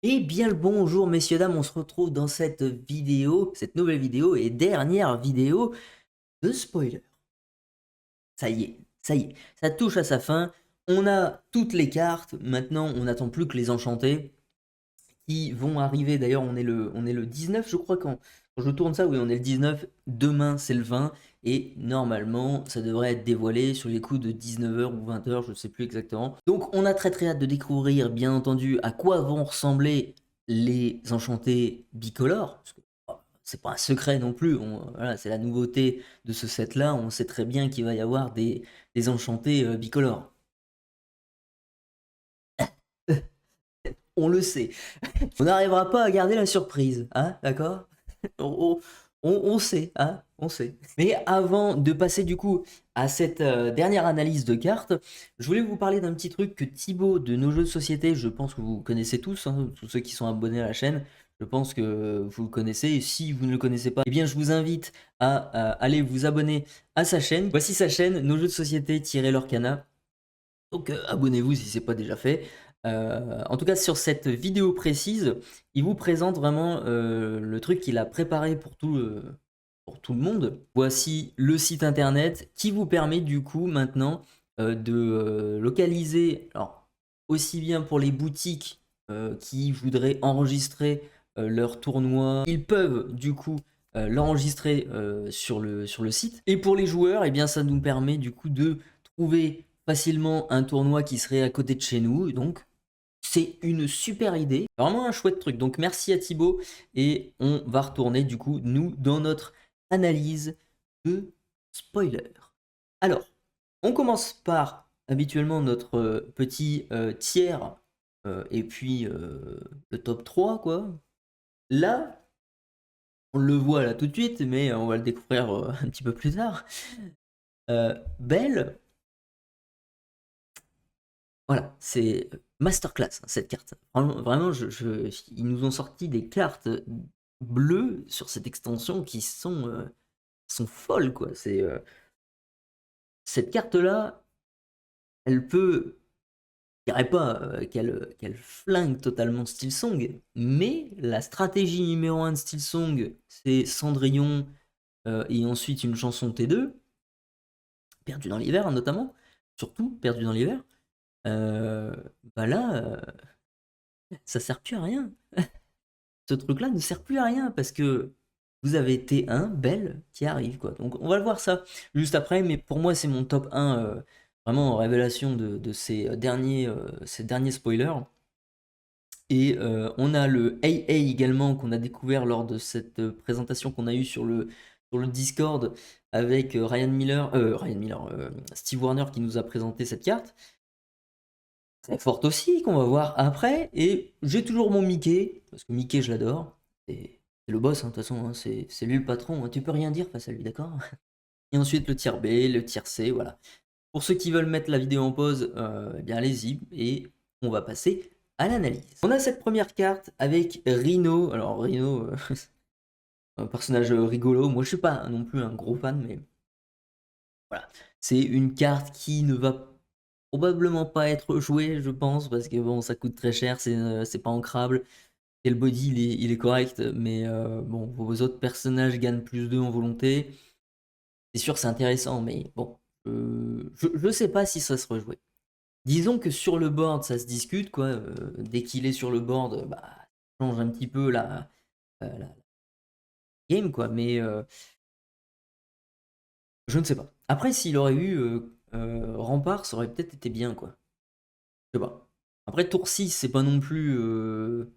Et bien le bonjour messieurs dames, on se retrouve dans cette vidéo, cette nouvelle vidéo et dernière vidéo de spoiler. Ça y est, ça touche à sa fin. On a toutes les cartes, maintenant on n'attend plus que les enchantés qui vont arriver. D'ailleurs on est le 19 je crois quand je tourne ça, oui on est le 19, demain c'est le 20 et normalement ça devrait être dévoilé sur les coups de 19h ou 20h, je ne sais plus exactement. Donc on a très hâte de découvrir bien entendu à quoi vont ressembler les enchantés bicolores, parce que c'est pas un secret non plus, voilà, c'est la nouveauté de ce set là, on sait très bien qu'il va y avoir des enchantés bicolores. On le sait. On n'arrivera pas à garder la surprise, hein, d'accord? on, on sait, hein, on sait. Mais avant de passer du coup à cette dernière analyse de cartes, je voulais vous parler d'un petit truc que Thibaut de Nos Jeux de Société, je pense que vous connaissez tous, hein, tous ceux qui sont abonnés à la chaîne, je pense que vous le connaissez. Et si vous ne le connaissez pas, eh bien je vous invite à aller vous abonner à sa chaîne. Voici sa chaîne, Nos Jeux de Société-Lorcana. Donc abonnez-vous si ce n'est pas déjà fait. En tout cas, sur cette vidéo précise, il vous présente vraiment le truc qu'il a préparé pour tout le monde. Voici le site internet qui vous permet du coup maintenant de localiser, alors aussi bien pour les boutiques qui voudraient enregistrer leur tournoi, ils peuvent du coup l'enregistrer sur le site. Et pour les joueurs, eh bien, ça nous permet du coup de trouver facilement un tournoi qui serait à côté de chez nous. Donc, c'est une super idée. Vraiment un chouette truc. Donc, merci à Thibaut. Et on va retourner, du coup, nous, dans notre analyse de spoiler. Alors, on commence par, habituellement, notre petit tiers. Et puis, le top 3 quoi. Là, on le voit là tout de suite, mais on va le découvrir un petit peu plus tard. Belle, voilà, c'est masterclass hein, cette carte. Vraiment, ils nous ont sorti des cartes bleues sur cette extension qui sont folles, quoi. Cette carte-là, elle peut, je dirais pas qu'elle flingue totalement Steelsong, mais la stratégie numéro 1 de Steelsong, c'est Cendrillon et ensuite une chanson T2, Perdu dans l'hiver notamment, surtout Perdu dans l'hiver. Euh, Bah là, ça sert plus à rien. Ce truc-là ne sert plus à rien parce que vous avez T1, Belle, qui arrive, quoi. Donc on va le voir ça juste après, mais pour moi c'est mon top 1, vraiment en révélation de ces derniers spoilers. Et on a le AA également qu'on a découvert lors de cette présentation qu'on a eue sur le Discord avec Steve Warner qui nous a présenté cette carte. Très forte aussi, qu'on va voir après. Et j'ai toujours mon Mickey, parce que Mickey, je l'adore. C'est le boss, hein, de toute façon, hein, c'est lui le patron. Hein, tu peux rien dire face à lui, d'accord? Et ensuite le tier B, le tier C, voilà. Pour ceux qui veulent mettre la vidéo en pause, eh bien allez-y, et on va passer à l'analyse. On a cette première carte avec Rhino. Alors Rhino, un personnage rigolo. Moi, je suis pas non plus un gros fan, mais voilà. C'est une carte qui ne va probablement pas être jouée, je pense, parce que bon, ça coûte très cher, c'est pas ancrable. Et le body, il est correct, mais bon, vos autres personnages gagnent plus 2 en volonté. C'est sûr, c'est intéressant, mais bon, je sais pas si ça se rejouait. Disons que sur le board, ça se discute, quoi. Dès qu'il est sur le board, bah, ça change un petit peu la game, quoi. Mais je ne sais pas. Après, s'il aurait eu Rempart, ça aurait peut-être été bien, quoi. Je sais pas. Après, tour 6, c'est pas non plus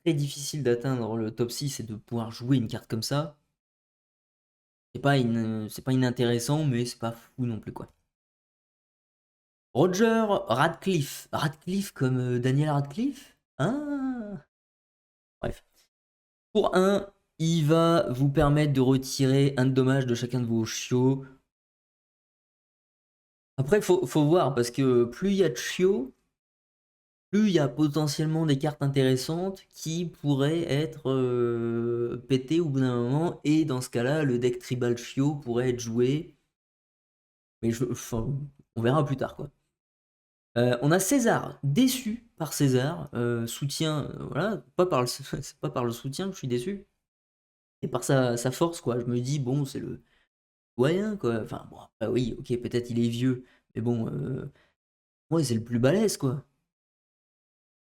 très difficile d'atteindre le top 6 et de pouvoir jouer une carte comme ça. C'est pas inintéressant, mais c'est pas fou non plus, quoi. Roger Radcliffe. Radcliffe comme Daniel Radcliffe? Ah. Bref. Pour un, il va vous permettre de retirer un dommage de chacun de vos chiots. Après, faut voir, parce que plus il y a de chiots, plus il y a potentiellement des cartes intéressantes qui pourraient être pétées au bout d'un moment. Et dans ce cas-là, le deck tribal chiot pourrait être joué. Mais enfin, on verra plus tard, quoi. On a César, déçu par César, soutien, voilà, pas par le c'est pas par le soutien que je suis déçu, et par sa force, quoi. Je me dis: «Bon, c'est le doyen, quoi». Enfin bon, après oui, OK, peut-être il est vieux, mais bon, ouais, c'est le plus balèze, quoi.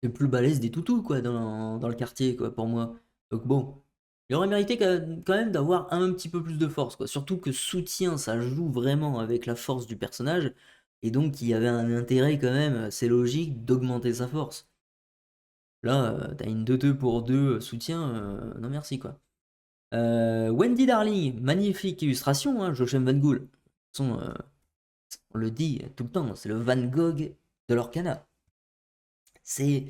C'est le plus balèze des toutous, quoi, dans le quartier, quoi, pour moi. Donc bon, il aurait mérité quand même d'avoir un petit peu plus de force, quoi. Surtout que soutien, ça joue vraiment avec la force du personnage, et donc il y avait un intérêt quand même assez logique d'augmenter sa force. Là, tu une 2-2 pour 2 soutien, non merci, quoi. Wendy Darling, magnifique illustration, hein, Joachim Van Gool. De toute façon, on le dit tout le temps, c'est le Van Gogh de l'Orcana. C'est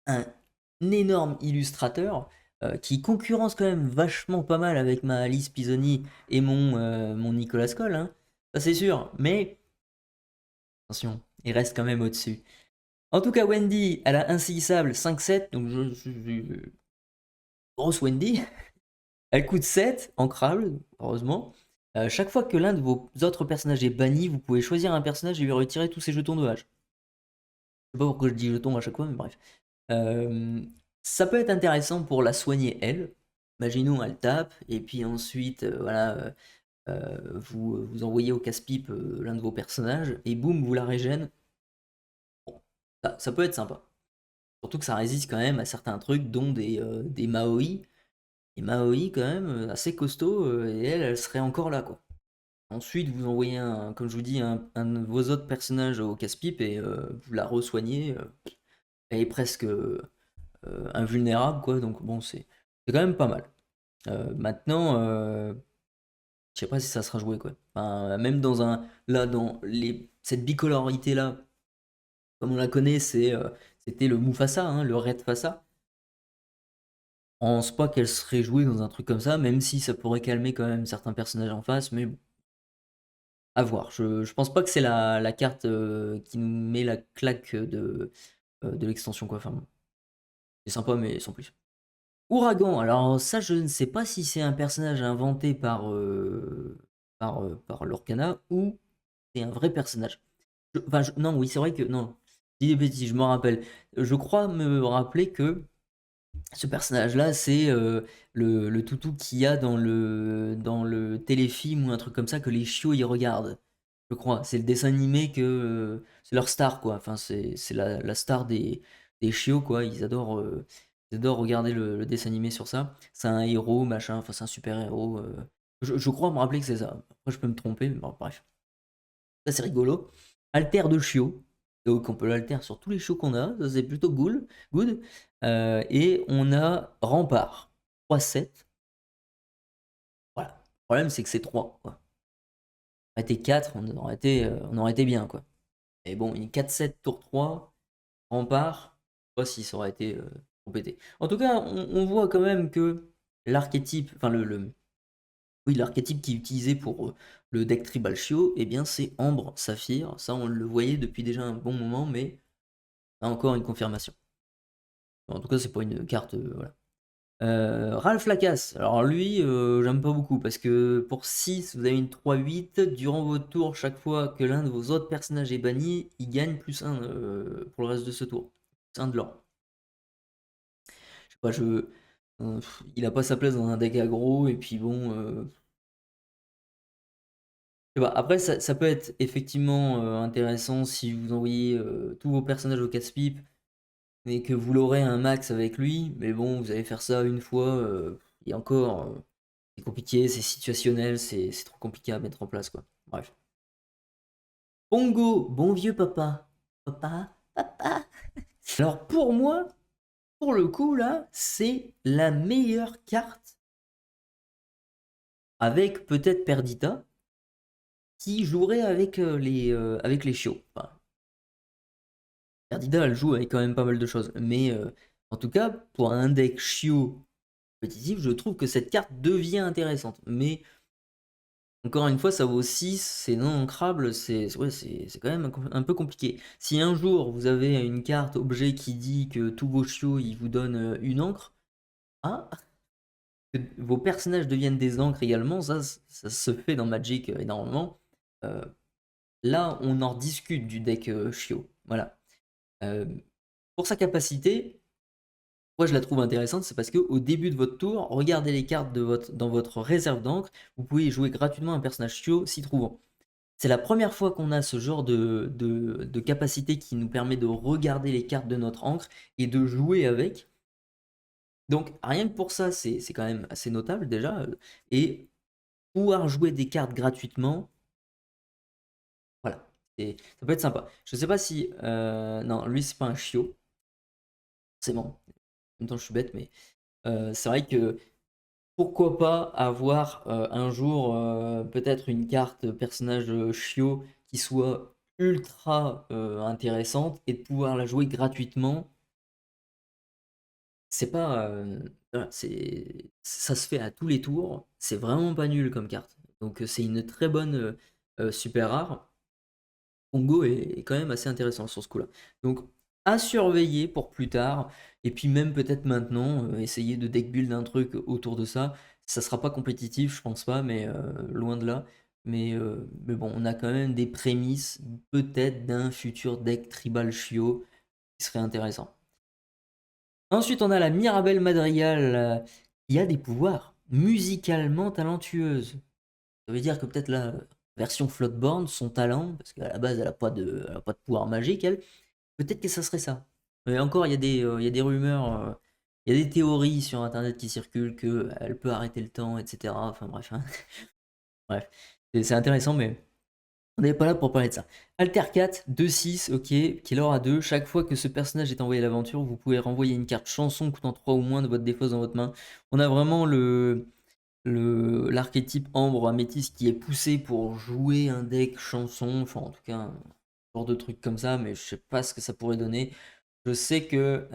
un énorme illustrateur, qui concurrence quand même vachement pas mal avec ma Alice Pisoni et mon Nicolas Coll, hein, ça c'est sûr, mais attention, il reste quand même au-dessus. En tout cas, Wendy, elle a insaisissable 5-7, donc grosse Wendy. Elle coûte 7, ancrable, heureusement. Chaque fois que l'un de vos autres personnages est banni, vous pouvez choisir un personnage et lui retirer tous ses jetons de hache. Je sais pas pourquoi je dis jetons à chaque fois, mais bref. Ça peut être intéressant pour la soigner elle. Imaginons, elle tape, et puis ensuite, voilà, vous envoyez au casse-pipe l'un de vos personnages, et boum, vous la régène. Bon, ça peut être sympa. Surtout que ça résiste quand même à certains trucs, dont des Maoi. Et Maoi, quand même, assez costaud, et elle serait encore là, quoi. Ensuite, vous envoyez, comme je vous dis, un de vos autres personnages au casse-pipe, et vous la resoignez. Elle est presque invulnérable, quoi. Donc bon, c'est quand même pas mal. Maintenant, je sais pas si ça sera joué, quoi. Enfin, même là, cette bicolorité là, comme on la connaît, c'était le Mufasa, hein, le Red Fassa. Je pense pas qu'elle serait jouée dans un truc comme ça, même si ça pourrait calmer quand même certains personnages en face, mais bon, à voir. Je pense pas que c'est la carte qui nous met la claque de l'extension, quoi. Enfin, bon, c'est sympa, mais sans plus. Ouragan, alors ça, je ne sais pas si c'est un personnage inventé par Lorcana, ou c'est un vrai personnage. Enfin, non, oui, c'est vrai que... Non, je dis des bêtises, je me rappelle. Je crois me rappeler que ce personnage-là, c'est le toutou qu'il y a dans le téléfilm ou un truc comme ça, que les chiots ils regardent. Je crois. C'est le dessin animé que. C'est leur star, quoi. Enfin, c'est la star des chiots, quoi. Ils adorent regarder le dessin animé sur ça. C'est un héros, machin. Enfin, c'est un super-héros. Je crois me rappeler que c'est ça. Après, je peux me tromper, mais bon, bref. Ça, c'est rigolo. Alter de chiot. Donc, on peut l'alter sur tous les chiots qu'on a. Ça, c'est plutôt cool. Good. Et on a Rempart. 3-7. Voilà. Le problème, c'est que c'est 3, quoi. Ça aurait été 4, on aurait été bien, quoi. Et bon, une 4-7 tour 3, Rempart. Je sais pas si ça aurait été trop pété. En tout cas, on voit quand même que l'archétype, enfin oui, l'archétype qui est utilisé pour le deck tribal chiot, eh bien c'est Ambre Saphir. Ça, on le voyait depuis déjà un bon moment, mais là encore une confirmation. En tout cas, c'est pas une carte, voilà. Ralph Lacasse, alors lui, j'aime pas beaucoup, parce que pour 6, vous avez une 3-8, durant votre tour, chaque fois que l'un de vos autres personnages est banni, il gagne +1 pour le reste de ce tour. C'est un de l'or. Je sais pas, il a pas sa place dans un deck aggro, et puis bon, je sais pas. Après, ça peut être effectivement intéressant si vous envoyez tous vos personnages au casse-pipe, mais que vous l'aurez un max avec lui, mais bon, vous allez faire ça une fois, et encore, c'est compliqué, c'est situationnel, c'est trop compliqué à mettre en place, quoi. Bref. Pongo, bon vieux papa. Papa, papa. Alors pour moi, pour le coup là, c'est la meilleure carte, avec peut-être Perdita, qui jouerait avec les chiots. Enfin, Perdita, elle joue avec quand même pas mal de choses, mais en tout cas, pour un deck chiot compétitif, je trouve que cette carte devient intéressante. Mais encore une fois, ça vaut 6, c'est non ancrable, ouais, c'est quand même un peu compliqué. Si un jour vous avez une carte objet qui dit que tous vos chiots ils vous donnent une encre, ah, que vos personnages deviennent des encres également, ça se fait dans Magic énormément. Euh, Là, on en discute du deck chiot. Voilà. Pour sa capacité, moi je la trouve intéressante, c'est parce qu'au début de votre tour, regardez les cartes dans votre réserve d'encre, vous pouvez jouer gratuitement un personnage chiot s'y trouvant. C'est la première fois qu'on a ce genre de capacité qui nous permet de regarder les cartes de notre encre et de jouer avec. Donc rien que pour ça, c'est quand même assez notable déjà. Et pouvoir jouer des cartes gratuitement, voilà, ça peut être sympa. Je sais pas si... non, lui c'est pas un chiot, c'est bon. En même temps je suis bête, mais c'est vrai que pourquoi pas avoir un jour peut-être une carte personnage chiot qui soit ultra intéressante et de pouvoir la jouer gratuitement. C'est pas. Voilà, ça se fait à tous les tours. C'est vraiment pas nul comme carte. Donc c'est une très bonne super rare. Pongo est quand même assez intéressant sur ce coup-là. Donc à surveiller pour plus tard. Et puis même peut-être maintenant, essayer de deck build un truc autour de ça. Ça sera pas compétitif, je pense pas, mais loin de là. Mais bon, on a quand même des prémices peut-être d'un futur deck tribal Chio qui serait intéressant. Ensuite, on a la Mirabelle Madrigal qui a des pouvoirs musicalement talentueuses. Ça veut dire que peut-être la version Floodborn, son talent, parce qu'à la base elle a pas de pouvoir magique, elle, peut-être que ça serait ça. Mais encore, il y a des rumeurs, il y a des théories sur internet qui circulent qu'elle peut arrêter le temps, etc. Enfin bref, hein. Bref, c'est intéressant, mais on n'est pas là pour parler de ça. Altercat 2-6, ok, Killer à 2. Chaque fois que ce personnage est envoyé à l'aventure, vous pouvez renvoyer une carte chanson coûtant 3 ou moins de votre défausse dans votre main. On a vraiment l'archétype ambre améthyste qui est poussé pour jouer un deck chanson, enfin en tout cas un genre de truc comme ça, mais je sais pas ce que ça pourrait donner. Je sais que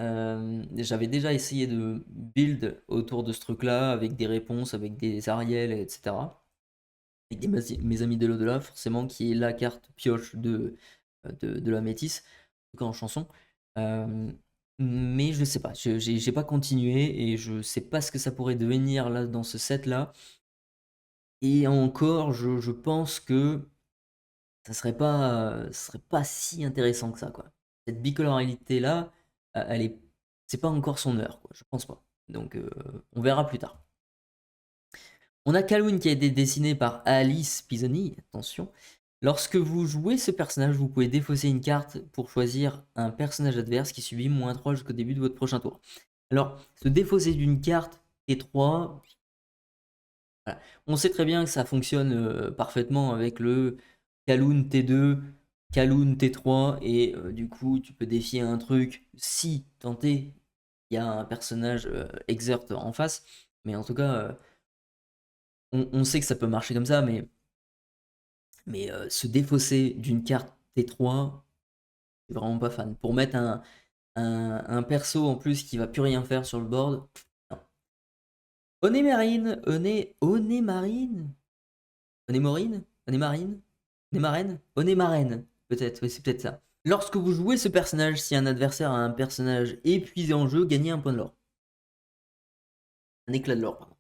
j'avais déjà essayé de build autour de ce truc-là, avec des réponses, avec des Ariel, etc. Avec mes amis de l'au-delà, forcément, qui est la carte pioche de la métisse, en tout cas en chanson. Euh, mais je sais pas, j'ai pas continué et je sais pas ce que ça pourrait devenir là dans ce set-là. Et encore, je pense que ça serait pas si intéressant que ça, quoi. Cette bicoloralité-là, elle est, c'est pas encore son heure, quoi. Je pense pas. Donc, on verra plus tard. On a Kaloun qui a été dessiné par Alice Pisoni, attention. Lorsque vous jouez ce personnage, vous pouvez défausser une carte pour choisir un personnage adverse qui subit -3 jusqu'au début de votre prochain tour. Alors, se défausser d'une carte T3, voilà. On sait très bien que ça fonctionne parfaitement avec le Kaloun T2, Kaloun T3, et du coup, tu peux défier un truc si tenté il y a un personnage exert en face. Mais en tout cas, on sait que ça peut marcher comme ça, mais se défausser d'une carte T3, c'est vraiment pas fan. Pour mettre un perso en plus qui va plus rien faire sur le board, non. Onémarine, Onémarine, Onémorine, Onémarine, Onémarène, Onémarène, peut-être, oui, c'est peut-être ça. Lorsque vous jouez ce personnage, si un adversaire a un personnage épuisé en jeu, gagnez un point de l'or. Un éclat de l'or, pardon.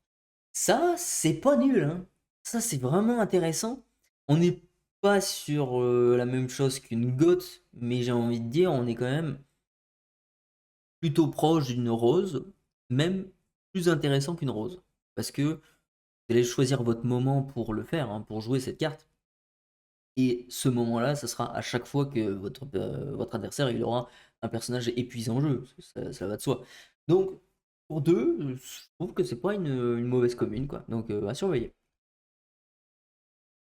Ça, c'est pas nul, hein. Ça, c'est vraiment intéressant. On n'est pas sur la même chose qu'une goth, mais j'ai envie de dire, on est quand même plutôt proche d'une rose, même plus intéressant qu'une rose. Parce que vous allez choisir votre moment pour le faire, hein, pour jouer cette carte. Et ce moment-là, ça sera à chaque fois que votre adversaire il aura un personnage épuisé en jeu. Ça va de soi. Donc, pour deux, je trouve que c'est pas une mauvaise commune, quoi. Donc, à surveiller.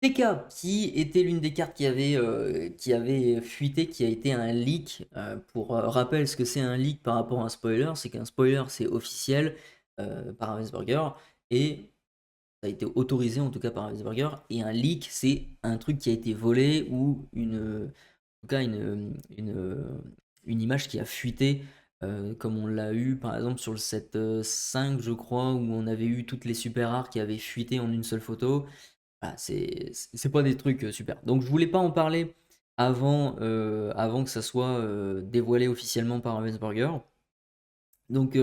TK, qui était l'une des cartes qui avait fuité, qui a été un leak. Pour rappel, ce que c'est un leak par rapport à un spoiler, c'est qu'un spoiler, c'est officiel par Ravensburger, et ça a été autorisé en tout cas par Ravensburger, et un leak, c'est un truc qui a été volé ou en tout cas une image qui a fuité, comme on l'a eu par exemple sur le set 5, je crois, où on avait eu toutes les super rares qui avaient fuité en une seule photo. Voilà, c'est pas des trucs super. Donc je voulais pas en parler avant que ça soit dévoilé officiellement par Ravensburger. Donc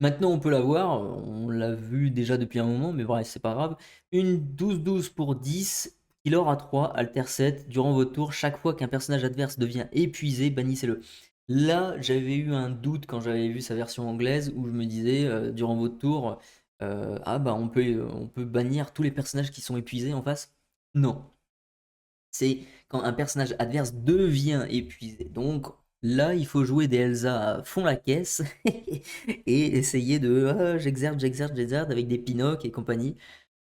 maintenant on peut la voir, on l'a vu déjà depuis un moment, mais bref, c'est pas grave. Une 12-12 pour 10 Killer à 3, Alter 7, durant votre tour, chaque fois qu'un personnage adverse devient épuisé, bannissez-le. Là, j'avais eu un doute quand j'avais vu sa version anglaise où je me disais, durant votre tour, ah bah on peut bannir tous les personnages qui sont épuisés en face. Non. C'est quand un personnage adverse devient épuisé. Donc là, il faut jouer des Elsa à fond la caisse et essayer de j'exerte avec des Pinocchio et compagnie.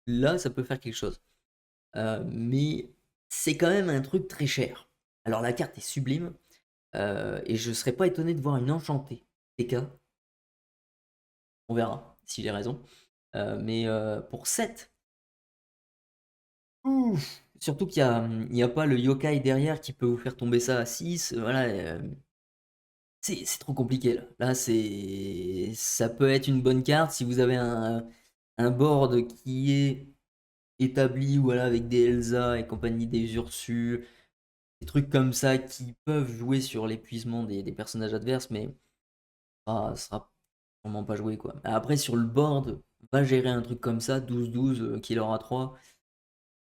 Là, ça peut faire quelque chose. Mais c'est quand même un truc très cher. Alors la carte est sublime et je serais pas étonné de voir une enchantée. TK, on verra si j'ai raison. Mais pour 7, ouf, surtout il y a pas le yokai derrière qui peut vous faire tomber ça à 6. Voilà, c'est trop compliqué là. Là, ça peut être une bonne carte si vous avez un board qui est établi, voilà, avec des Elsa et compagnie, des Ursus, des trucs comme ça qui peuvent jouer sur l'épuisement des personnages adverses, mais ça sera sûrement pas joué quoi. Après, sur le board, va gérer un truc comme ça, 12-12, Killer à 3.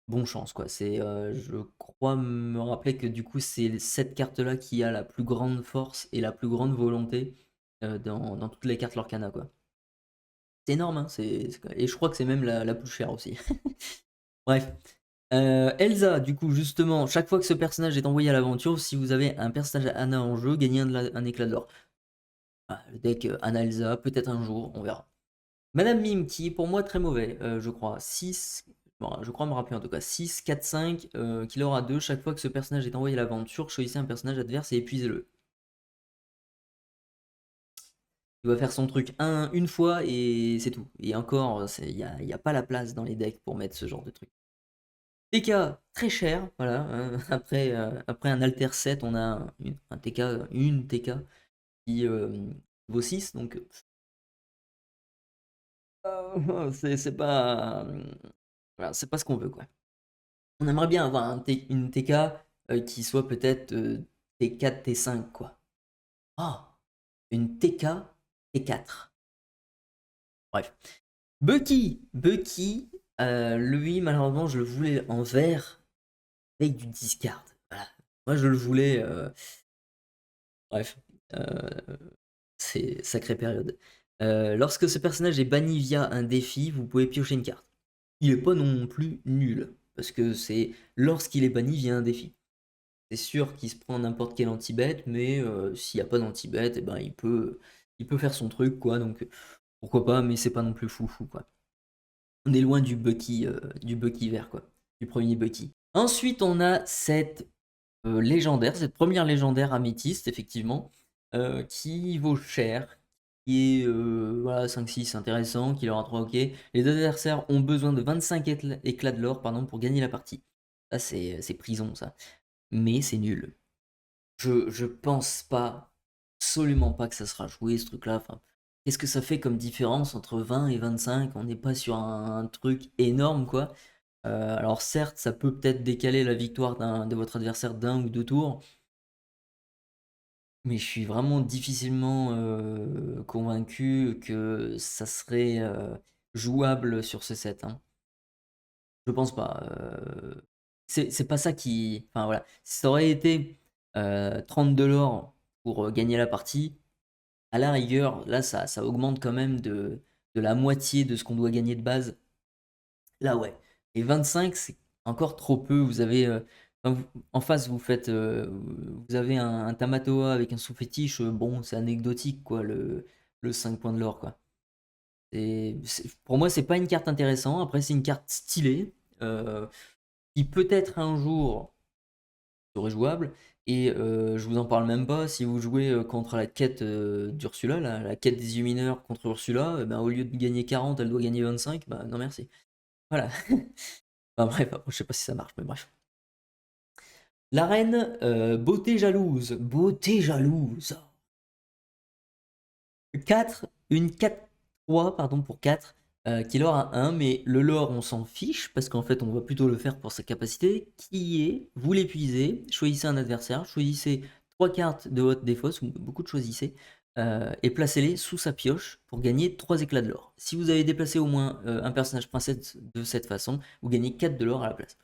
Bon chance quoi. Je crois me rappeler que du coup c'est cette carte-là qui a la plus grande force et la plus grande volonté dans toutes les cartes Lorcana quoi. C'est énorme, hein, et je crois que c'est même la plus chère aussi. Bref. Elsa, du coup, justement, chaque fois que ce personnage est envoyé à l'aventure, si vous avez un personnage Anna en jeu, gagnez un éclat d'or. Ah, le deck Anna Elsa, peut-être un jour, on verra. Madame Mime, qui est pour moi très mauvais, je crois. 6, bon, je crois me rappeler en tout cas. 6, 4, 5, qu'il aura 2. Chaque fois que ce personnage est envoyé à l'aventure, choisissez un personnage adverse et épuisez-le. Il va faire son truc une fois et c'est tout. Et encore, il y a pas la place dans les decks pour mettre ce genre de truc. TK très cher, voilà. Après un Alter 7, on a un TK, une TK qui vaut 6, donc c'est pas, voilà, c'est pas ce qu'on veut quoi. On aimerait bien avoir une TK qui soit peut-être T4, T5 quoi. Ah, une TK T4. Bref. Bucky, lui malheureusement je le voulais en vert avec du discard. Voilà. Moi je le voulais. Bref. Euh, c'est sacrée période. Lorsque ce personnage est banni via un défi, vous pouvez piocher une carte. Il est pas non plus nul, parce que c'est lorsqu'il est banni via un défi. C'est sûr qu'il se prend n'importe quel anti-bet, mais s'il n'y a pas d'anti-bet, eh ben, il peut faire son truc, quoi. Donc pourquoi pas, mais c'est pas non plus fou, quoi. On est loin du Bucky vert, quoi. Du premier Bucky. Ensuite, on a cette légendaire, cette première légendaire améthyste, effectivement, qui vaut cher, qui est voilà, 5-6 intéressant, qui leur a 3 ok. Les adversaires ont besoin de 25 éclats de l'or pardon, pour gagner la partie. Ça, c'est prison, ça. Mais c'est nul. Je pense pas, absolument pas que ça sera joué ce truc-là. Enfin, qu'est-ce que ça fait comme différence entre 20 et 25? On n'est pas sur un truc énorme, quoi. Alors certes, ça peut peut-être décaler la victoire de votre adversaire d'un ou deux tours, mais je suis vraiment difficilement convaincu que ça serait jouable sur ce set, hein. Je pense pas. C'est pas ça qui. Enfin voilà. Si ça aurait été 32 l'or pour gagner la partie, à la rigueur, là ça augmente quand même de la moitié de ce qu'on doit gagner de base. Là ouais. Et 25, c'est encore trop peu. Vous avez. Enfin, en face, vous avez un Tamatoa avec un sous-fétiche. Bon, c'est anecdotique, quoi, le 5 points de l'or, quoi. Pour moi, c'est pas une carte intéressante. Après, c'est une carte stylée. Qui peut-être un jour serait jouable. Et je vous en parle même pas, si vous jouez contre la quête d'Ursula, la quête des Illumineurs contre Ursula, ben, au lieu de gagner 40, elle doit gagner 25, bah non merci. Voilà. Enfin, bref, je sais pas si ça marche, mais bref. La reine, beauté jalouse. Beauté jalouse. 4 une 4-3, pardon, pour 4, qui lore à 1, mais le lore, on s'en fiche, parce qu'en fait, on va plutôt le faire pour sa capacité, qui est, vous l'épuisez, choisissez un adversaire, choisissez 3 cartes de votre défausse, ou beaucoup de choisissez, et placez-les sous sa pioche pour gagner 3 éclats de l'or. Si vous avez déplacé au moins un personnage princesse de cette façon, vous gagnez 4 de l'or à la place.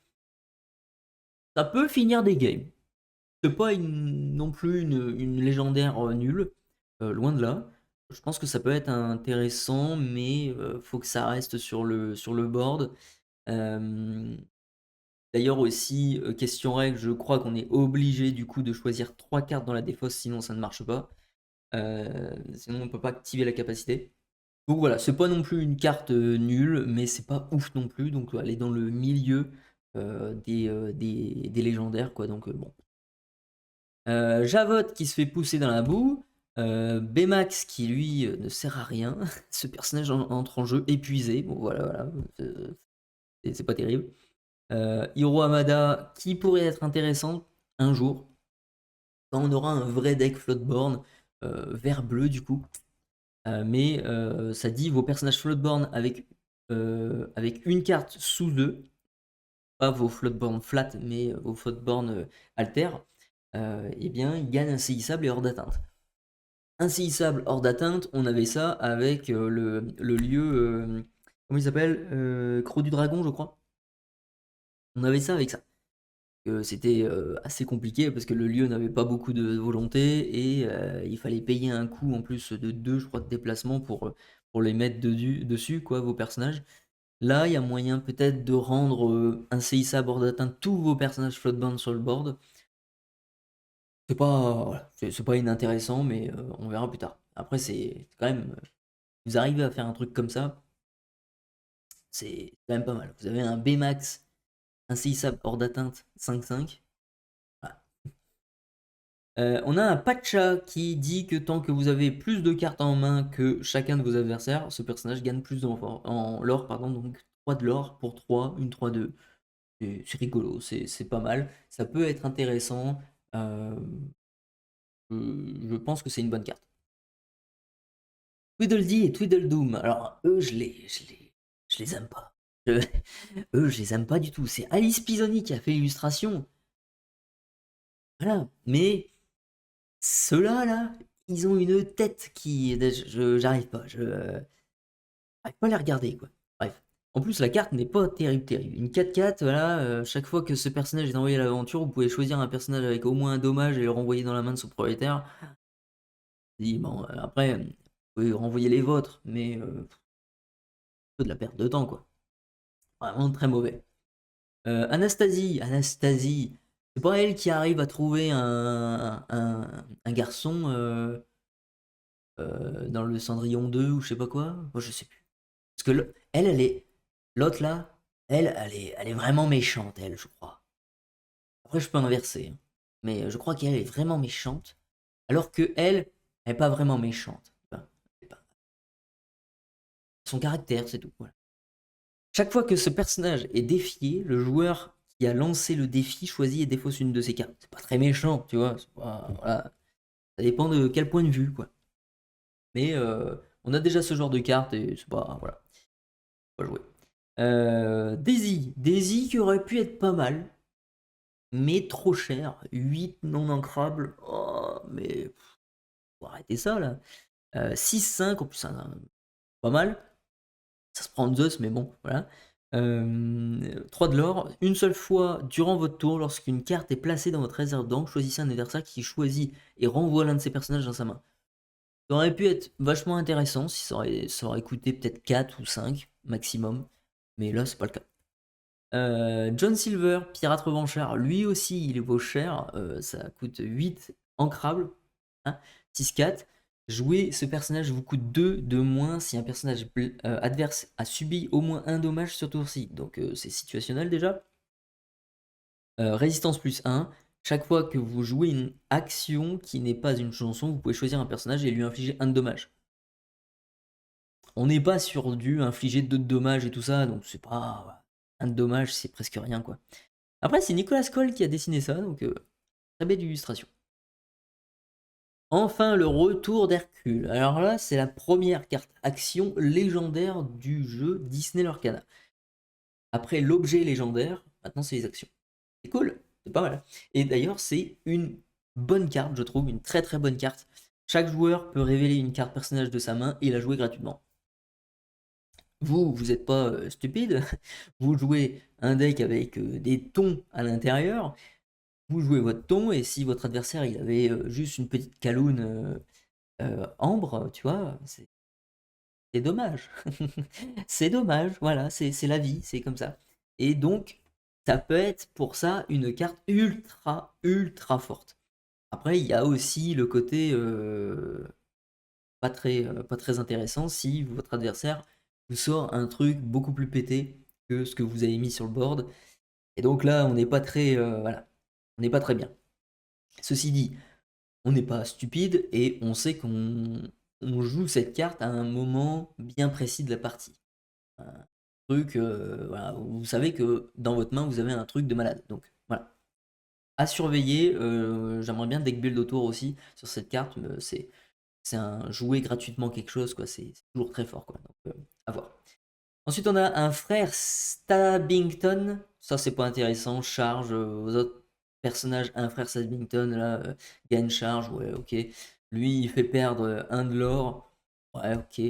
Ça peut finir des games. C'est pas non plus une légendaire nulle, loin de là. Je pense que ça peut être intéressant, mais faut que ça reste sur le board. D'ailleurs aussi, question règle, je crois qu'on est obligé du coup de choisir 3 cartes dans la défausse, sinon ça ne marche pas. Sinon on peut pas activer la capacité. Donc voilà, c'est pas non plus une carte nulle, mais c'est pas ouf non plus. Donc elle est dans le milieu des légendaires, quoi. Donc bon. Javot qui se fait pousser dans la boue. Bmax qui lui ne sert à rien. Ce personnage entre en jeu épuisé. Bon voilà, voilà. C'est pas terrible. Hiro Hamada qui pourrait être intéressant un jour. Quand on aura un vrai deck Floatborn vert-bleu du coup. Mais ça dit vos personnages Floatborn avec une carte sous eux. Pas vos Floatborn flat, mais vos Floatborn alter. Eh bien, ils gagnent insaisissable et hors d'atteinte. Insaisissable hors d'atteinte, on avait ça avec le lieu. Comment il s'appelle Croc du Dragon, je crois. On avait ça avec ça. C'était assez compliqué parce que le lieu n'avait pas beaucoup de volonté et il fallait payer un coût en plus de 2 je crois, de déplacement pour les mettre dessus, quoi, vos personnages. Là, il y a moyen peut-être de rendre insaisissable hors d'atteinte tous vos personnages floatbound sur le board. C'est pas, voilà, c'est pas inintéressant, mais on verra plus tard. Après, c'est quand même. Vous arrivez à faire un truc comme ça, c'est quand même pas mal. Vous avez un Bmax insaisissable hors d'atteinte 5-5. Voilà. On a un Pacha qui dit que tant que vous avez plus de cartes en main que chacun de vos adversaires, ce personnage gagne plus en lore, pardon, donc 3 de l'or pour 3, une 3-2. C'est rigolo, c'est pas mal. Ça peut être intéressant. Euh, je pense que c'est une bonne carte. Tweedledee et Tweedledoom. Alors, eux, je les aime pas. Eux, je les aime pas du tout. C'est Alice Pisoni qui a fait l'illustration. Voilà. Mais ceux-là, là, ils ont une tête qui. J'arrive pas. J'arrive pas à les regarder, quoi. Bref. En plus, la carte n'est pas terrible, terrible. Une 4-4, voilà. Chaque fois que ce personnage est envoyé à l'aventure, vous pouvez choisir un personnage avec au moins un dommage et le renvoyer dans la main de son propriétaire. Bon, après, vous pouvez renvoyer les vôtres, mais peu de la perte de temps, quoi. Vraiment très mauvais. Anastasie, c'est pas elle qui arrive à trouver un garçon dans le Cendrillon 2 ou je sais pas quoi. Moi, je sais plus. Parce que elle est. L'autre là, elle est vraiment méchante, elle, je crois. Après, je peux inverser, hein. Mais je crois qu'elle est vraiment méchante. Alors que elle est pas vraiment méchante. Enfin, c'est pas- son caractère, c'est tout. Voilà. Chaque fois que ce personnage est défié, le joueur qui a lancé le défi choisit et défausse une de ses cartes. C'est pas très méchant, tu vois. Voilà. Ça dépend de quel point de vue, quoi. Mais on a déjà ce genre de carte et c'est pas. Voilà. Pas jouer. Daisy qui aurait pu être pas mal, mais trop cher. 8 non ancrables. Oh, mais faut arrêter ça là. 6-5, en plus, pas mal. Ça se prend en Zeus, mais bon, voilà. 3 de l'or. Une seule fois durant votre tour, lorsqu'une carte est placée dans votre réserve d'encre, choisissez un adversaire qui choisit et renvoie l'un de ses personnages dans sa main. Ça aurait pu être vachement intéressant si ça aurait coûté peut-être 4 ou 5 maximum. Mais là, c'est pas le cas. John Silver, pirate revanchard, lui aussi il vaut cher. Ça coûte 8 ancrables. Hein, 6-4. Jouer ce personnage vous coûte 2 de moins si un personnage adverse a subi au moins un dommage sur tour-ci. Donc c'est situationnel déjà. Résistance plus 1. Chaque fois que vous jouez une action qui n'est pas une chanson, vous pouvez choisir un personnage et lui infliger un dommage. On n'est pas sur du infliger 2 dommages et tout ça, donc c'est pas. Un dommage, c'est presque rien, quoi. Après, c'est Nicolas Cole qui a dessiné ça, donc très belle illustration. Enfin, le retour d'Hercule. Alors là, c'est la première carte action légendaire du jeu Disney Lorcana. Après l'objet légendaire, maintenant c'est les actions. C'est cool, c'est pas mal. Et d'ailleurs, c'est une bonne carte, je trouve, une très très bonne carte. Chaque joueur peut révéler une carte personnage de sa main et la jouer gratuitement. vous n'êtes pas stupide, vous jouez un deck avec des tons à l'intérieur, vous jouez votre ton, et si votre adversaire il avait juste une petite caloune ambre, tu vois, c'est dommage. C'est dommage, voilà, c'est la vie, c'est comme ça. Et donc, ça peut être pour ça une carte ultra, ultra forte. Après, il y a aussi le côté pas très intéressant si votre adversaire vous sort un truc beaucoup plus pété que ce que vous avez mis sur le board. Et donc là, on n'est pas très, voilà, on n'est pas très bien. Ceci dit, on n'est pas stupide et on sait qu'on joue cette carte à un moment bien précis de la partie. Un truc, voilà, vous savez que dans votre main, vous avez un truc de malade. Donc voilà. À surveiller, j'aimerais bien deck build autour aussi sur cette carte. C'est un jouer gratuitement quelque chose, quoi. C'est toujours très fort, quoi. Donc, à voir. Ensuite, on a un frère Stabbington. Ça, c'est pas intéressant. Charge aux autres personnages. Un frère Stabbington, là, gagne charge. Ouais, ok. Lui, il fait perdre un de l'or. Ouais, ok.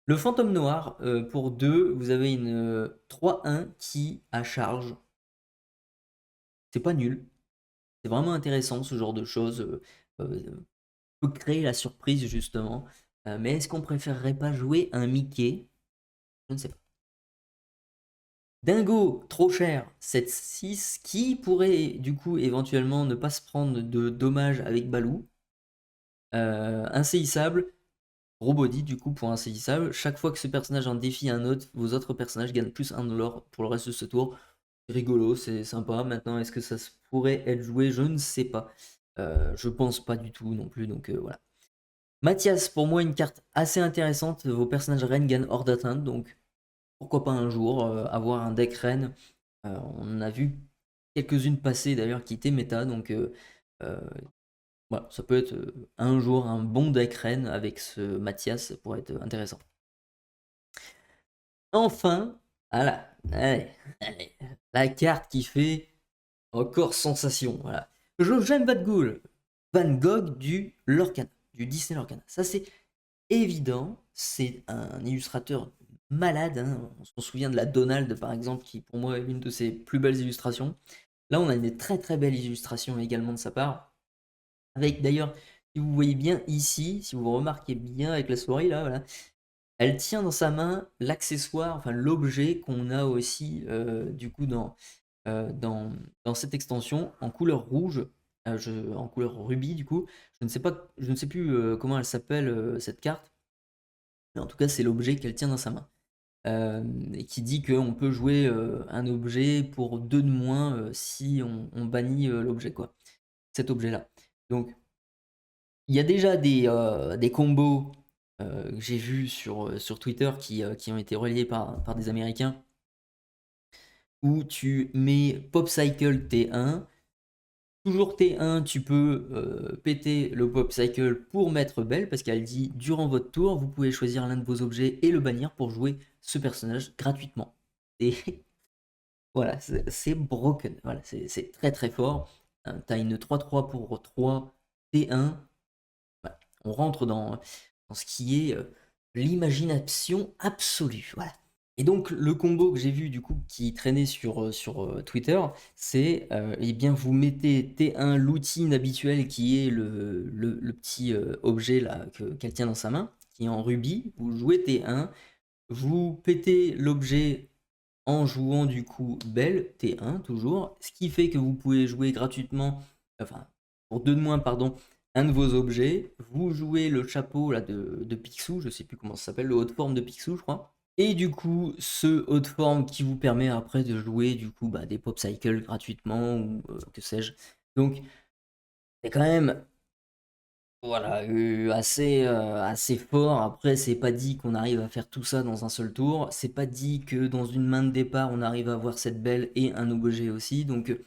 Le fantôme noir, pour 2, vous avez une 3-1 qui a charge. C'est pas nul. C'est vraiment intéressant ce genre de choses. Peut créer la surprise justement. Mais est-ce qu'on préférerait pas jouer un Mickey? Je ne sais pas. Dingo, trop cher, 7-6, qui pourrait du coup éventuellement ne pas se prendre de dommages avec Balou. Insaisissable, gros body du coup pour insaisissable. Chaque fois que ce personnage en défie un autre, vos autres personnages gagnent plus 1 de l'or pour le reste de ce tour. C'est rigolo, c'est sympa. Maintenant, est-ce que ça pourrait être joué? Je ne sais pas. Je pense pas du tout non plus, donc voilà. Mathias, pour moi, une carte assez intéressante. Vos personnages reines gagnent hors d'atteinte, donc pourquoi pas un jour avoir un deck reine. On a vu quelques-unes passer d'ailleurs qui étaient méta, donc euh, voilà, ça peut être un jour un bon deck reine avec ce Mathias, ça pourrait être intéressant. Enfin, voilà, allez, allez, la carte qui fait encore sensation, voilà. Jojam Badgoul, Van Gogh du Lorcana, du Disney Lorcana. Ça c'est évident, c'est un illustrateur malade, hein. On se souvient de la Donald par exemple, qui pour moi est l'une de ses plus belles illustrations. Là on a une très très belle illustration également de sa part, avec d'ailleurs, si vous voyez bien ici, si vous remarquez bien avec la souris là, voilà, elle tient dans sa main l'accessoire, enfin l'objet qu'on a aussi du coup dans cette extension en couleur rouge, en couleur rubis du coup. Je ne sais pas, je ne sais plus comment elle s'appelle cette carte, mais en tout cas c'est l'objet qu'elle tient dans sa main. Et qui dit qu'on peut jouer un objet pour 2 de moins si on bannit l'objet, quoi. Cet objet-là. Donc il y a déjà des combos que j'ai vus sur Twitter qui ont été relayés par des Américains où tu mets Popcycle T1. Toujours T1, tu peux péter le Pop Cycle pour mettre Belle, parce qu'elle dit durant votre tour, vous pouvez choisir l'un de vos objets et le bannir pour jouer ce personnage gratuitement. Et voilà, c'est broken. Voilà, c'est très très fort. T'as une 3-3 pour 3 T1. Voilà, on rentre dans ce qui est l'imagination absolue. Voilà. Et donc le combo que j'ai vu du coup qui traînait sur Twitter, c'est eh bien vous mettez T1 l'outil habituel qui est le petit objet là qu'elle tient dans sa main, qui est en rubis, vous jouez T1, vous pétez l'objet en jouant du coup Belle T1 toujours, ce qui fait que vous pouvez jouer gratuitement, enfin pour 2 de moins pardon, un de vos objets, vous jouez le chapeau là de Picsou, je sais plus comment ça s'appelle, le haut de forme de Picsou je crois. Et du coup, ce haut de forme qui vous permet après de jouer du coup des pop cycles gratuitement ou que sais-je. Donc c'est quand même voilà assez fort. Après c'est pas dit qu'on arrive à faire tout ça dans un seul tour. C'est pas dit que dans une main de départ on arrive à avoir cette belle et un objet aussi. Donc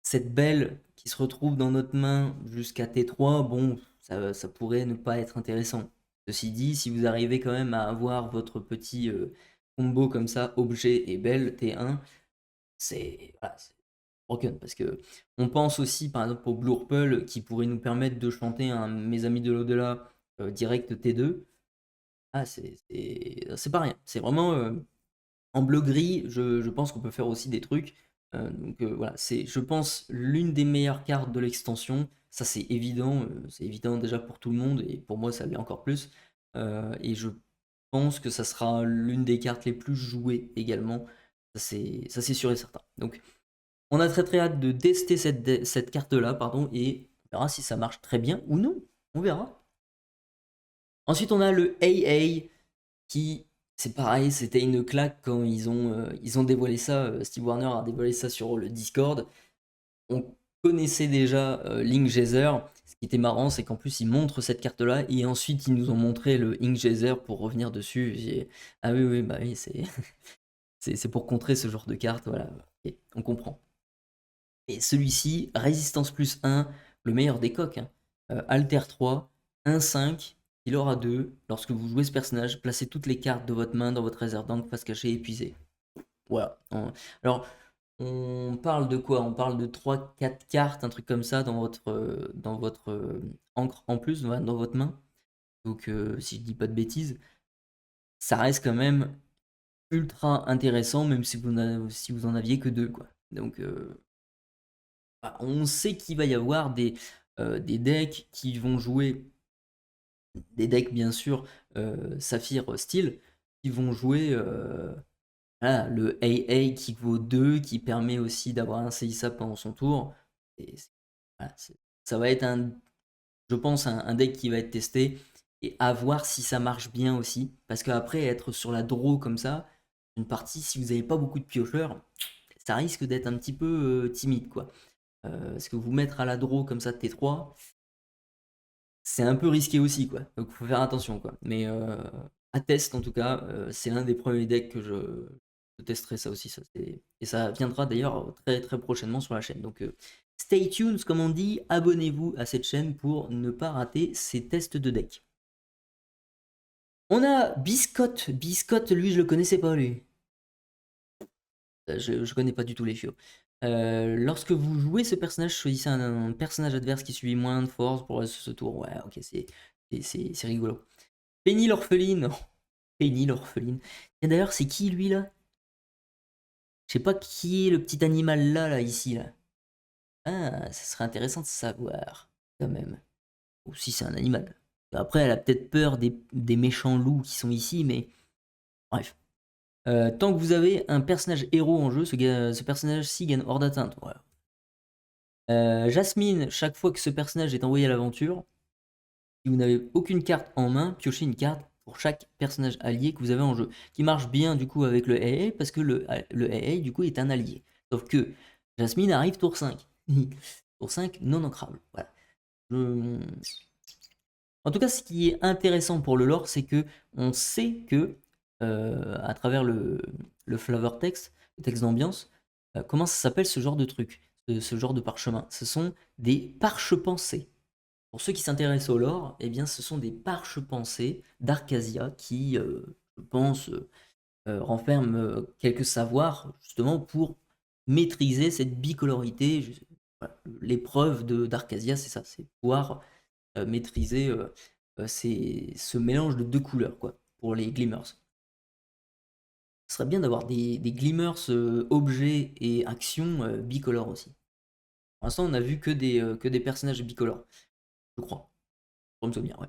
cette belle qui se retrouve dans notre main jusqu'à T3, bon ça pourrait ne pas être intéressant. Ceci dit, si vous arrivez quand même à avoir votre petit combo comme ça, objet et belle T1, c'est broken. Parce que on pense aussi par exemple au Blurple qui pourrait nous permettre de chanter un Mes amis de l'au-delà direct T2. Ah, c'est pas rien. C'est vraiment en bleu-gris, je pense qu'on peut faire aussi des trucs. Donc voilà, c'est, je pense, l'une des meilleures cartes de l'extension. Ça, c'est évident déjà pour tout le monde, et pour moi, ça l'est encore plus. Et je pense que ça sera l'une des cartes les plus jouées également. Ça, c'est sûr et certain. Donc, on a très très hâte de tester cette carte-là, pardon, et on verra si ça marche très bien ou non. On verra. Ensuite, on a le AA qui, c'est pareil, c'était une claque quand ils ont dévoilé ça. Steve Warner a dévoilé ça sur le Discord. On connaissait déjà Link Geyser. Ce qui était marrant, c'est qu'en plus, ils montrent cette carte-là et ensuite, ils nous ont montré le Link Geyser pour revenir dessus. Ah oui, oui, bah oui, c'est c'est pour contrer ce genre de carte. Voilà, ok, on comprend. Et celui-ci, résistance plus 1, le meilleur des coques, hein. Alter 3, 1-5, il aura 2. Lorsque vous jouez ce personnage, placez toutes les cartes de votre main dans votre réserve d'encre, face cachée, épuisée. Voilà. Alors, on parle de quoi? On parle de 3-4 cartes, un truc comme ça, dans votre encre en plus, dans votre main. Donc, si je dis pas de bêtises, ça reste quand même ultra intéressant, même si vous en aviez que 2, quoi. Donc, on sait qu'il va y avoir des decks qui vont jouer, des decks bien sûr, Saphir Steel, qui vont jouer voilà, le AA qui vaut 2, qui permet aussi d'avoir un saisissable pendant son tour. Et voilà, ça va être, je pense, un deck qui va être testé, et à voir si ça marche bien aussi. Parce qu'après, être sur la draw comme ça, une partie, si vous n'avez pas beaucoup de piocheurs, ça risque d'être un petit peu timide, quoi. Parce que vous mettre à la draw comme ça de T3, c'est un peu risqué aussi, quoi. Donc faut faire attention, quoi. Mais à test, en tout cas, c'est l'un des premiers decks que je testerai, ça aussi. Et ça viendra d'ailleurs très très prochainement sur la chaîne. Donc stay tuned, comme on dit, abonnez-vous à cette chaîne pour ne pas rater ces tests de deck. On a Biscotte. Biscotte, lui, je le connaissais pas, lui. Je connais pas du tout les fiots. Lorsque vous jouez ce personnage, choisissez un personnage adverse qui subit moins de force pour ce tour. Ouais, ok, c'est rigolo. Penny l'orpheline. Penny l'orpheline. Et d'ailleurs, c'est qui lui là? Je sais pas qui est le petit animal là, ici là. Ah, ça serait intéressant de savoir, quand même. Ou si c'est un animal. Après, elle a peut-être peur des méchants loups qui sont ici, mais bref. Tant que vous avez un personnage héros en jeu, ce personnage-ci gagne hors d'atteinte. Voilà. Jasmine, chaque fois que ce personnage est envoyé à l'aventure, si vous n'avez aucune carte en main, piochez une carte pour chaque personnage allié que vous avez en jeu. Qui marche bien du coup avec le AA, parce que le AA du coup est un allié. Sauf que Jasmine arrive tour 5. Tour 5 non ancrable. Voilà. En tout cas, ce qui est intéressant pour le lore, c'est que on sait que, à travers le flavor text, le texte d'ambiance, comment ça s'appelle ce genre de truc, ce genre de parchemin. Ce sont des parchepensées. Pour ceux qui s'intéressent au lore, eh bien, ce sont des parchepensées d'Arcasia qui, je pense, renferment quelques savoirs justement pour maîtriser cette bicolorité. Voilà, l'épreuve d'Arcasia, c'est ça, c'est pouvoir maîtriser ce mélange de deux couleurs, quoi, pour les glimmers. Ce serait bien d'avoir des glimmers objets et actions bicolores aussi. Pour l'instant, on a vu que des personnages bicolores, je crois. Pour me souvenir, ouais.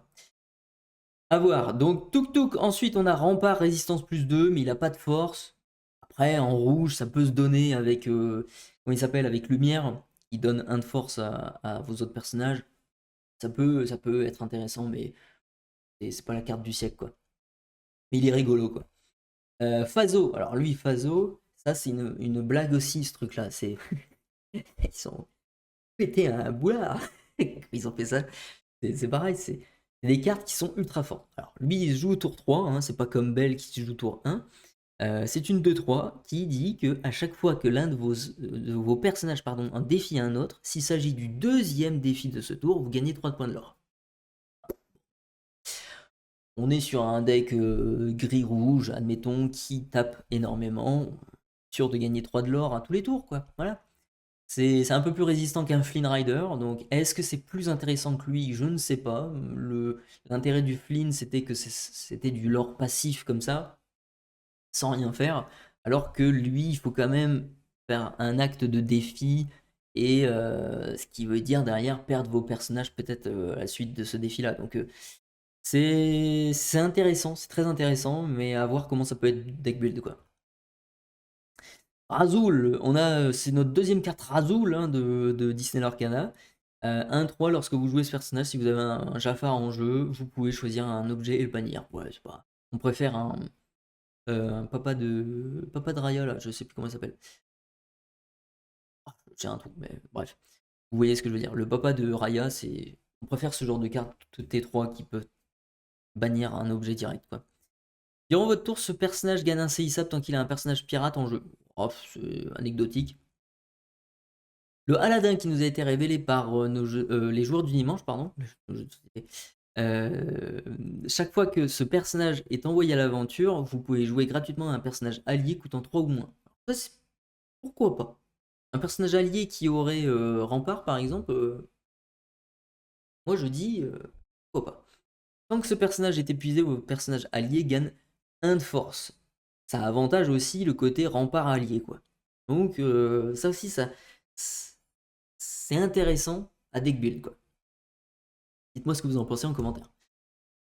A voir. Donc, Tuk Tuk. Ensuite, on a Rempart, résistance plus 2, mais il a pas de force. Après, en rouge, ça peut se donner avec, comment il s'appelle, avec Lumière, qui donne 1 de force à vos autres personnages. Ça peut être intéressant, mais c'est pas la carte du siècle, quoi. Mais il est rigolo, quoi. Phaso. Alors, lui, Phaso, ça, c'est une blague aussi, ce truc-là. C'est Ils sont pété un boulard. Ils ont fait ça. C'est pareil, c'est des cartes qui sont ultra fortes. Alors, lui, il se joue au tour 3, hein, c'est pas comme Belle qui se joue tour 1. C'est une 2-3 qui dit que à chaque fois que l'un de vos personnages en défie un autre, s'il s'agit du deuxième défi de ce tour, vous gagnez 3 points de l'or. On est sur un deck gris-rouge, admettons, qui tape énormément, sûr de gagner 3 de l'or à tous les tours, quoi. Voilà. C'est un peu plus résistant qu'un Flynn Rider, donc est-ce que c'est plus intéressant que lui? Je ne sais pas. L'intérêt du Flynn, c'était que c'était du lore passif comme ça, sans rien faire, alors que lui, il faut quand même faire un acte de défi, et ce qui veut dire derrière perdre vos personnages peut-être à la suite de ce défi-là. Donc c'est intéressant, c'est très intéressant, mais à voir comment ça peut être deck build quoi. Razul, c'est notre deuxième carte Razul hein, de Disney Lorcana. 1-3, lorsque vous jouez ce personnage, si vous avez un Jafar en jeu, vous pouvez choisir un objet et le bannir. Ouais, c'est pas. On préfère un papa de Raya là, je sais plus comment il s'appelle. Ah, j'ai un trou, mais bref. Vous voyez ce que je veux dire. Le papa de Raya, c'est. On préfère ce genre de carte T3 qui peut bannir un objet direct quoi. Durant votre tour, ce personnage gagne un CISAP tant qu'il a un personnage pirate en jeu. Oh, c'est anecdotique. Le Aladdin qui nous a été révélé par les joueurs du dimanche, pardon. Euh, Chaque fois que ce personnage est envoyé à l'aventure, vous pouvez jouer gratuitement un personnage allié coûtant 3 ou moins. Ça, pourquoi pas? Un personnage allié qui aurait Rempart par exemple, moi je dis pourquoi pas. Tant que ce personnage est épuisé, vos personnages alliés gagnent 1 de force. Ça avantage aussi le côté Rempart allié quoi. Donc ça aussi, c'est intéressant à deck build quoi. Dites-moi ce que vous en pensez en commentaire.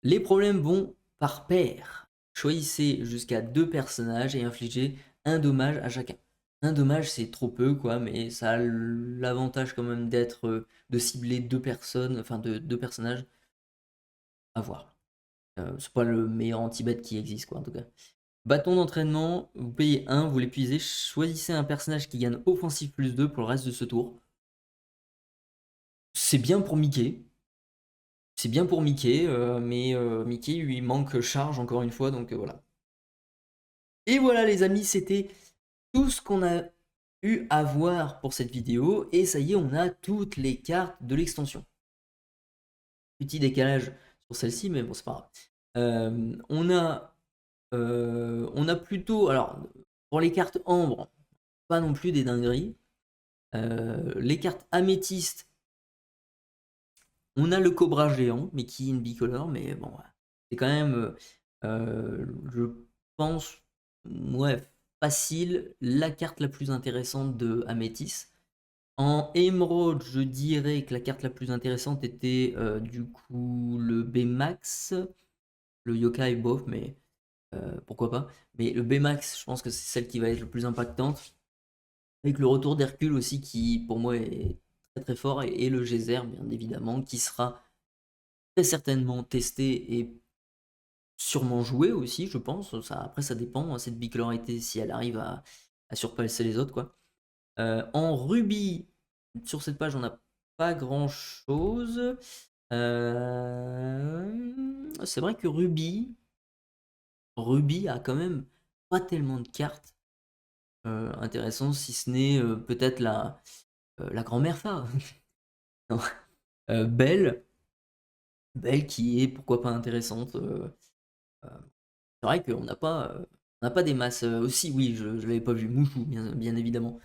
Les problèmes vont par paire. Choisissez jusqu'à 2 personnages et infligez un dommage à chacun. Un dommage c'est trop peu quoi, mais ça a l'avantage quand même de cibler 2 personnes, enfin deux personnages à voir. C'est pas le meilleur anti-bet qui existe quoi en tout cas. Bâton d'entraînement, vous payez 1, vous l'épuisez, choisissez un personnage qui gagne offensif plus 2 pour le reste de ce tour. C'est bien pour Mickey. C'est bien pour Mickey, mais Mickey lui manque charge encore une fois, donc voilà. Et voilà les amis, c'était tout ce qu'on a eu à voir pour cette vidéo, et ça y est, on a toutes les cartes de l'extension. Petit décalage sur celle-ci, mais bon, c'est pas grave. On a plutôt, alors, pour les cartes ambre, pas non plus des dingueries. Les cartes améthystes, on a le cobra géant, mais qui est une bicolore, mais bon, c'est quand même, je pense, ouais, facile, la carte la plus intéressante de Améthyst. En émeraude, je dirais que la carte la plus intéressante était du coup le B-Max, le Yokai bof, mais pourquoi pas. Mais le B-Max, je pense que c'est celle qui va être le plus impactante. Avec le retour d'Hercule aussi, qui pour moi est très très fort, et le Geyser, bien évidemment, qui sera très certainement testé et sûrement joué aussi, je pense. Après, ça dépend, hein, cette bicolorité, si elle arrive à surpasser les autres, quoi. En rubis, sur cette page, on n'a pas grand chose. C'est vrai que Ruby a quand même pas tellement de cartes intéressantes, si ce n'est peut-être la grand-mère phare. Non. Belle, Belle qui est pourquoi pas intéressante. C'est vrai qu'on n'a pas des masses. Aussi, oui, je ne l'avais pas vu. Mouchou, bien évidemment.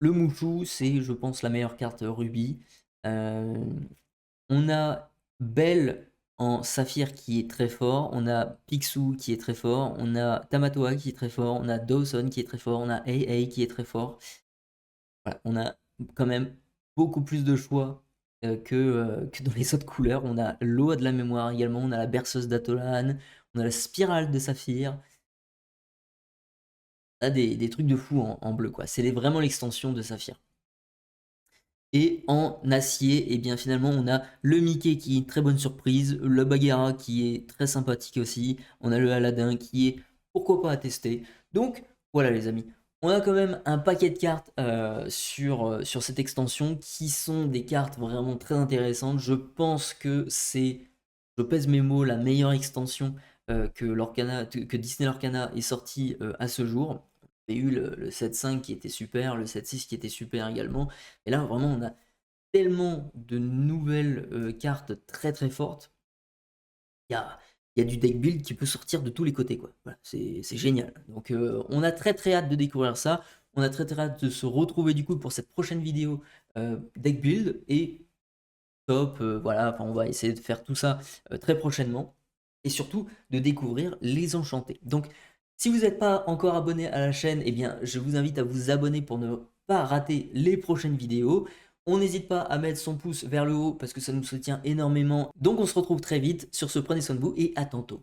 Le Mouchou, c'est, je pense, la meilleure carte Ruby. Euh, on a Belle en saphir qui est très fort. On a Picsou qui est très fort. On a Tamatoa qui est très fort. On a Dawson qui est très fort. On a AA qui est très fort. Voilà, on a quand même beaucoup plus de choix que dans les autres couleurs. On a l'eau de la mémoire également. On a la berceuse d'Atolan. On a la spirale de saphir. On a des trucs de fou en bleu, quoi. C'est vraiment l'extension de saphir. Et en acier, et bien finalement on a le Mickey qui est une très bonne surprise, le Bagheera qui est très sympathique aussi, on a le Aladdin qui est pourquoi pas à tester. Donc voilà les amis, on a quand même un paquet de cartes sur cette extension qui sont des cartes vraiment très intéressantes. Je pense que c'est, je pèse mes mots, la meilleure extension que Disney Lorcana est sortie à ce jour. Il y a eu le 7.5 qui était super, le 7.6 qui était super également. Et là, vraiment, on a tellement de nouvelles cartes très très fortes. Il y a du deck build qui peut sortir de tous les côtés, quoi. Voilà, c'est génial. Donc, on a très très hâte de découvrir ça. On a très très hâte de se retrouver du coup pour cette prochaine vidéo deck build et top, voilà, enfin on va essayer de faire tout ça très prochainement et surtout de découvrir les enchantés. Donc si vous n'êtes pas encore abonné à la chaîne, eh bien je vous invite à vous abonner pour ne pas rater les prochaines vidéos. On n'hésite pas à mettre son pouce vers le haut parce que ça nous soutient énormément. Donc on se retrouve très vite. Sur ce, prenez soin de vous et à tantôt.